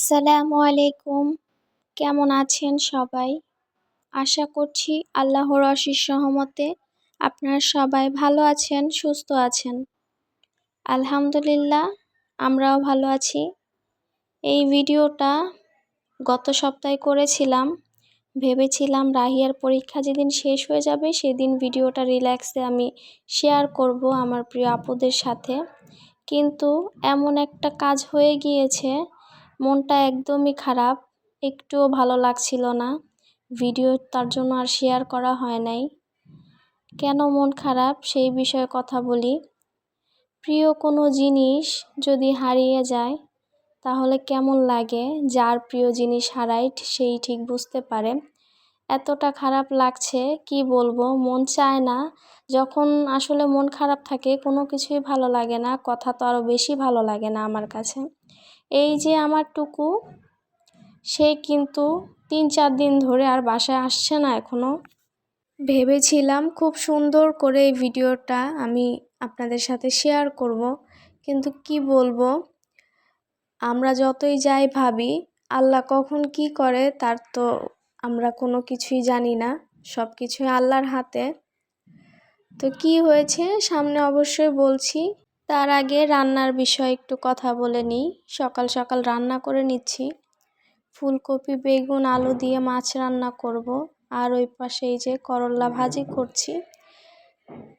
আসসালামু আলাইকুম। কেমন আছেন সবাই? আশা করছি আল্লাহর অশেষ রহমতে আপনারা সবাই ভালো আছেন, সুস্থ আছেন। আলহামদুলিল্লাহ, আমরাও ভালো আছি। এই ভিডিওটা গত সপ্তাহে করেছিলাম। ভেবেছিলাম রাহিয়ার পরীক্ষা যেদিন শেষ হয়ে যাবে সেদিন ভিডিওটা রিল্যাক্সে আমি শেয়ার করব আমার প্রিয় আপুদের সাথে। কিন্তু এমন একটা কাজ হয়ে গিয়েছে, মনটা একদমই খারাপ, একটুও ভালো লাগছিল না। ভিডিও তার জন্য আর শেয়ার করা হয় নাই। কেন মন খারাপ সেই বিষয়ে কথা বলি। প্রিয় কোনো জিনিস যদি হারিয়ে যায় তাহলে কেমন লাগে? যার প্রিয় জিনিস হারায় সেই ঠিক বুঝতে পারে। এতটা খারাপ লাগছে কি বলবো, মন চায় না। যখন আসলে মন খারাপ থাকে কোনো কিছুই ভালো লাগে না, কথা তো আরও বেশি ভালো লাগে না আমার কাছে। এই যে আমার টুকু, সে কিন্তু 3-4 দিন ধরে আর বাসায় আসছে না এখনও। ভেবেছিলাম খুব সুন্দর করে এই ভিডিওটা আমি আপনাদের সাথে শেয়ার করব, কিন্তু কি বলবো, আমরা যতই যাই ভাবি আল্লাহ কখন কি করে তার তো আমরা কোনো কিছুই জানি না। সব কিছুই আল্লাহর হাতে। তো কি হয়েছে সামনে অবশ্যই বলছি। তার আগে রান্নার বিষয়ে একটু কথা বলে নিই। সকাল সকাল রান্না করে নিচ্ছি। ফুলকপি, বেগুন, আলু দিয়ে মাছ রান্না করব। আর ওই পাশে এই যে করল্লা ভাজি করছি।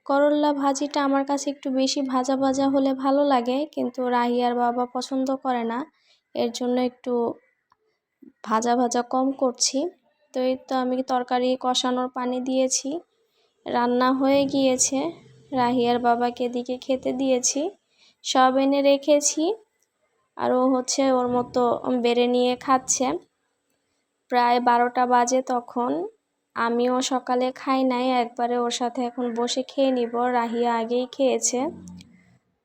করল্লা ভাজিটা আমার কাছে একটু বেশি ভাজা ভাজা হলে ভালো লাগে, কিন্তু রাহিয়ার বাবা পছন্দ করে না, এর জন্য একটু ভাজা ভাজা কম করছি। তো এই তো আমি তরকারি কষানোর পানি দিয়েছি, রান্না হয়ে গিয়েছে। রাহিয়ার বাবাকে এদিকে খেতে দিয়েছি, সব এনে রেখেছি। আর ও হচ্ছে ওর মতো বেড়ে নিয়ে খাচ্ছে। প্রায় 12টা বাজে তখন। আমিও সকালে খাই নাই, একবারে ওর সাথে এখন বসে খেয়ে নিব। রাহিয়া আগেই খেয়েছে,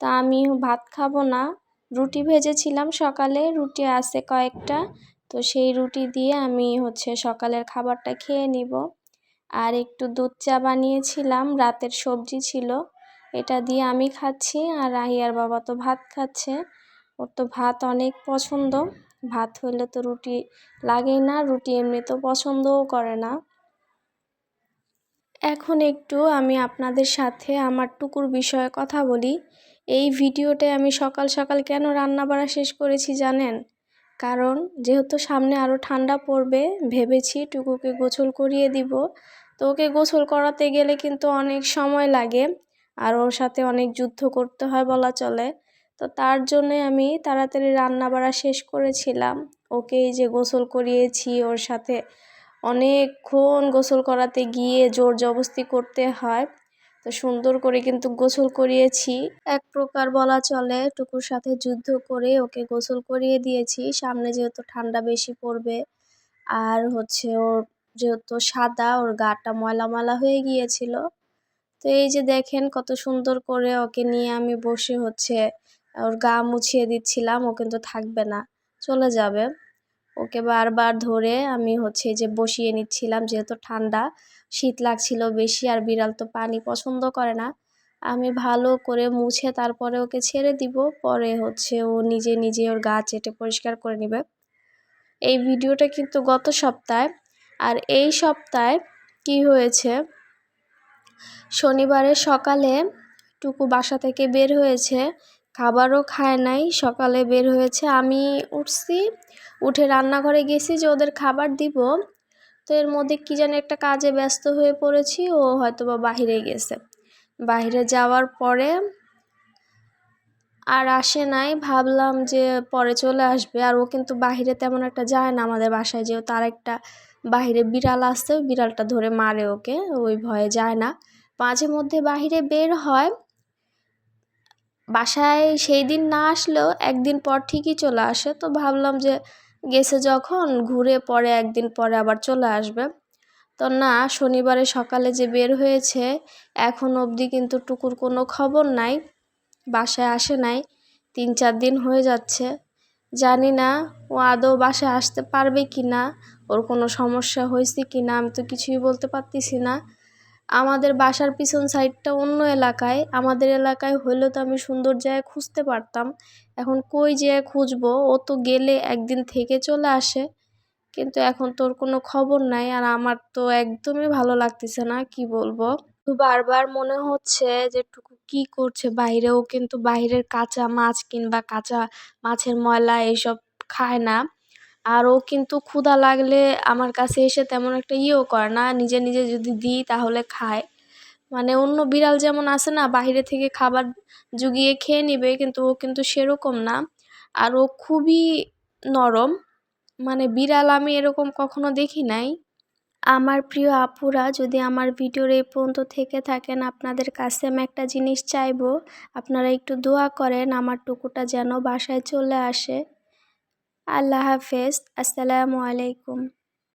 তা আমি ভাত খাবো না। রুটি ভেজেছিলাম সকালে, রুটি আছে কয়েকটা, তো সেই রুটি দিয়ে আমি হচ্ছে সকালের খাবারটা খেয়ে নিব। আর একটু দুধ চা বানিয়েছিলাম, রাতের সবজি ছিল, এটা দিয়ে আমি খাচ্ছি। আর রাহিয়ার বাবা তো ভাত খাচ্ছে, ওর তো ভাত অনেক পছন্দ। ভাত হলে তো রুটি লাগেই না, রুটি এমনি তো পছন্দও করে না। এখন একটু আমি আপনাদের সাথে আমার টুকুর বিষয়ে কথা বলি। এই ভিডিওতে আমি সকাল সকাল কেন রান্না বাড়া শেষ করেছি জানেন? কারণ যেহেতু সামনে আরও ঠান্ডা পড়বে, ভেবেছি টুকুকে গোসল করিয়ে দিব। তো ওকে গোসল করাতে গেলে কিন্তু অনেক সময় লাগে, আর ওর সাথে অনেক যুদ্ধ করতে হয় বলা চলে। তো তার জন্যে আমি তাড়াতাড়ি রান্না বাড়া শেষ করেছিলাম। ওকে এই যে গোসল করিয়েছি, ওর সাথে অনেকক্ষণ গোসল করাতে গিয়ে জোর জবরদস্তি করতে হয়। তো সুন্দর করে কিন্তু গোসল করিয়েছি, এক প্রকার বলা চলে টুকুর সাথে যুদ্ধ করে ওকে গোসল করিয়ে দিয়েছি। সামনে যেহেতু ঠান্ডা বেশি পড়বে, আর হচ্ছে ওর যেহেতু সাদা, ওর গাটা ময়লা ময়লা হয়ে গিয়েছিল। তো এই যে দেখেন কত সুন্দর করে ওকে নিয়ে আমি বসে হচ্ছে ওর গা মুছিয়ে দিচ্ছিলাম। ও কিন্তু থাকবে না, চলে যাবে। ওকে বারবার ধরে আমি হচ্ছে যে বসিয়ে নিচ্ছিলাম, যেহেতু ঠান্ডা, শীত লাগছিল বেশি, আর বিড়াল তো পানি পছন্দ করে না। আমি ভালো করে মুছে তারপরে ওকে ছেড়ে দিব, পরে হচ্ছে ও নিজে নিজে ওর গা চেটে পরিষ্কার করে নেবে। এই ভিডিওটা কিন্তু গত সপ্তাহে। আর এই সপ্তাহে কি হয়েছে, শনিবারের সকালে টুকু বাসা থেকে বের হয়েছে, খাবারও খায় নাই, সকালে বের হয়েছে। আমি উঠছি, উঠে রান্নাঘরে গেছি যে ওদের খাবার দিব। তো এর মধ্যে কি জানি একটা কাজে ব্যস্ত হয়ে পড়েছি, ও হয়তো বা বাহিরে গেছে। বাহিরে যাওয়ার পরে আর আসে নাই, ভাবলাম যে পরে চলে আসবে। আর ও কিন্তু বাহিরে তেমন একটা যায় না আমাদের বাসায়, যেহেতু তার একটা বাহিরে বিড়াল আসছে, বিড়ালটা ধরে মারে ওকে, ওই ভয়ে যায় না। মাঝে মধ্যে বাহিরে বের হয়, বাসায় সেই দিন না আসলেও একদিন পর ঠিকই চলে আসে। তো ভাবলাম যে গেছে যখন, ঘুরে পরে একদিন পরে আবার চলে আসবে। তো না, শনিবারে সকালে যে বের হয়েছে এখন অবধি কিন্তু টুকুর কোনো খবর নাই, বাসায় আসে নাই। 3-4 দিন হয়ে যাচ্ছে। জানি না ও আদৌ বাসায় আসতে পারবে কি না, ওর কোনো সমস্যা হয়েছে কি না, আমি তো কিছুই বলতে পারতেছি না। আমাদের বাসার পিছন সাইডটা অন্য এলাকায়, আমাদের এলাকায় হইলে তো আমি সুন্দর জায়গায় খুঁজতে পারতাম। এখন কই যেয়ে খুঁজবো? ও তো গেলে একদিন থেকে চলে আসে, কিন্তু এখন তোর কোনো খবর নাই। আর আমার তো একদমই ভালো লাগতেছে না, কি বলবো। তো বারবার মনে হচ্ছে যে টুকু কি করছে বাইরেও, কিন্তু বাইরের কাঁচা মাছ কিংবা কাঁচা মাছের ময়লা এইসব খায় না। আর ও কিন্তু ক্ষুধা লাগলে আমার কাছে এসে তেমন একটা ইয়েও করে না, নিজে নিজে যদি দিই তাহলে খায়। মানে অন্য বিড়াল যেমন আছে না, বাইরে থেকে খাবার জুগিয়ে খেয়ে নিবে, কিন্তু ও কিন্তু সেরকম না। আর ও খুবই নরম, মানে বিড়াল আমি এরকম কখনো দেখি নাই। আমার প্রিয় আপুরা, যদি আমার ভিডিওর এই পর্যন্ত থেকে থাকেন, আপনাদের কাছে আমি একটা জিনিস চাইবো, আপনারা একটু দোয়া করেন আমার টুকুটা যেন বাসায় চলে আসে। আল্লাহ হাফেজ, আসসালামু আলাইকুম।